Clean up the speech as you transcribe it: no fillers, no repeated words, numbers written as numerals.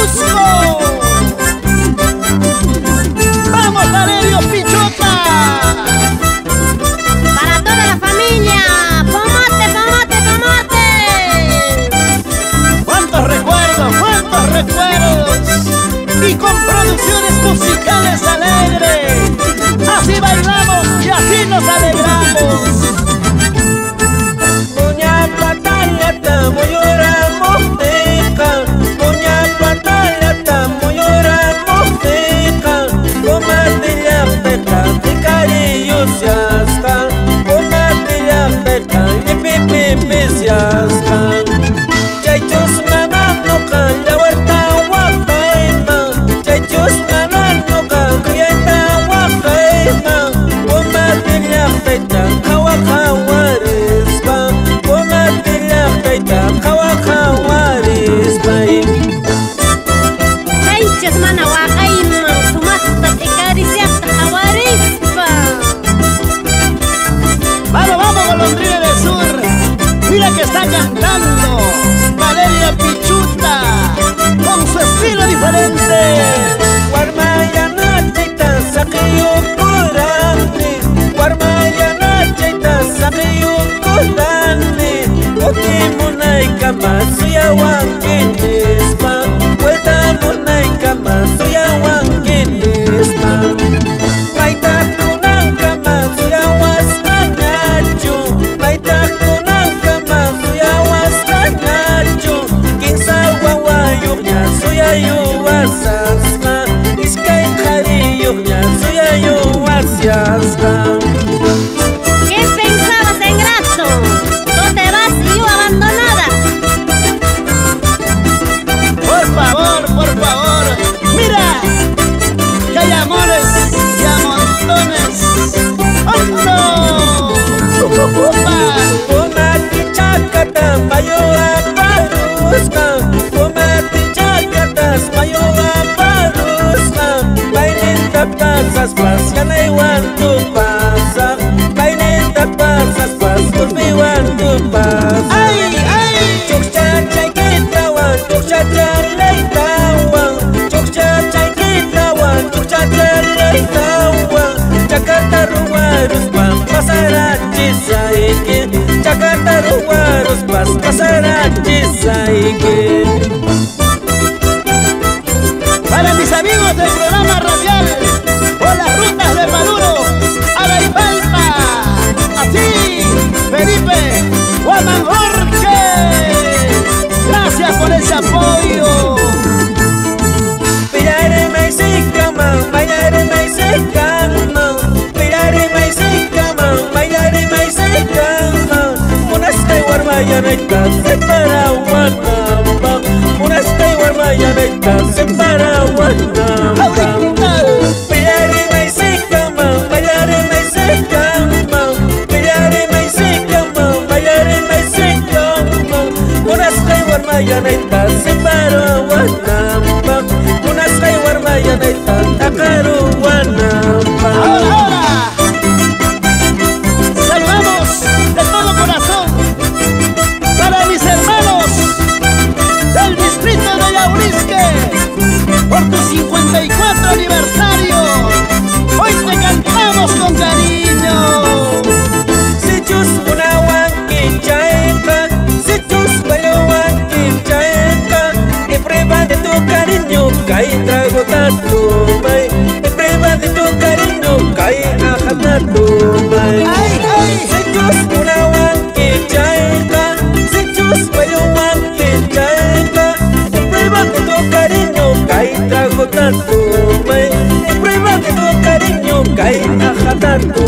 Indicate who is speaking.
Speaker 1: Cusco. ¡Vamos, Valerio Pichuta!
Speaker 2: Para toda la familia, pomote, pomote, pomote.
Speaker 1: ¡Cuántos recuerdos, cuántos recuerdos! Y con producciones musicales alegres. Así bailamos y así nos alegramos.
Speaker 3: Punya patalla tamu lloramos teca, punya patalla tamu lloramos teca, comatilla peta, picarillo se asca, comatilla peta, y pipi se asca. Chaychus manano can la huerta huacaima, chaychus manano can crieta huacaima, comatilla peta, kawakawarespa, comatilla peta, kawakawarespa.
Speaker 2: Chaychas mana waqayman, sumaqta ikarisiaqta qawarispa.
Speaker 1: Vamos, vamos, golondrina del sur. Mira que está cantando Valeria Pichuta con su estilo diferente.
Speaker 3: Warmayana chayta saqiyu kurani, warmayana chayta saqiyu kurani, utimunaykaman suyawankinispa, vueltamunaykaman suyawankinispa. Maytakunankaman suyawasqañachu, maytakunankaman suyawasqañachu, kinsa wawayuqña suyayuwasasqa, iskay qhariyuqña suyayuwasasqa.
Speaker 2: ¿Qué pensabas, ingrato? Tú te vas y yo abandonada.
Speaker 1: Por favor, por favor. Mira que hay amores y a montones. ¡Oh, no! ¡Upa!
Speaker 3: Komati chakata mayo aparusqa, komati chakatas mayo aparusqa, bailenta pasas pas yanaywan tu pasaq, bailenta pasas pas turpiwan tu pasaq.
Speaker 1: ¡Ay, ay!
Speaker 3: Chukcha chaykitawan, chukcha chalaytawan, chukcha chaykitawan, chukcha chalaytawan, chakata ruwaruspan pasarachisayki, chakata ruwaruspas pasarachisayki.
Speaker 1: Para mis amigos del programa radial por las rutas de Maduro a la Ipalpa. Así, Felipe Guaman Jorge. Gracias por ese apoyo.
Speaker 3: Pirare maizikama, bailare maizikama, pirare maizikama, bailare maizikama. Unaskay warmayanayta separa wanamba, unaskay warmayanayta separa wanamba. Pirare maizikama, bailare maizikama, pirare maizikama, bailare maizikama. Unaskay warmayanayta separa wanamba, unaskay warmayanayta takaru wanamba.
Speaker 1: Ahora, saludamos de todo corazón para mis hermanos del distrito de Yaurisque por tu 54 aniversario. Hoy te cantamos con cariño.
Speaker 3: Sichus unawanki chaeka, sichus bayowanki chaeka, y prueba de tu cariño, caí trago tatu may, y prueba de tu cariño, caí ajatatu may. Sichus unawanki chaeka, sichus bayowanki chaeka, y prueba de tu cariño, caí trago tatu may, y prueba de tu cariño, caí ajatatu.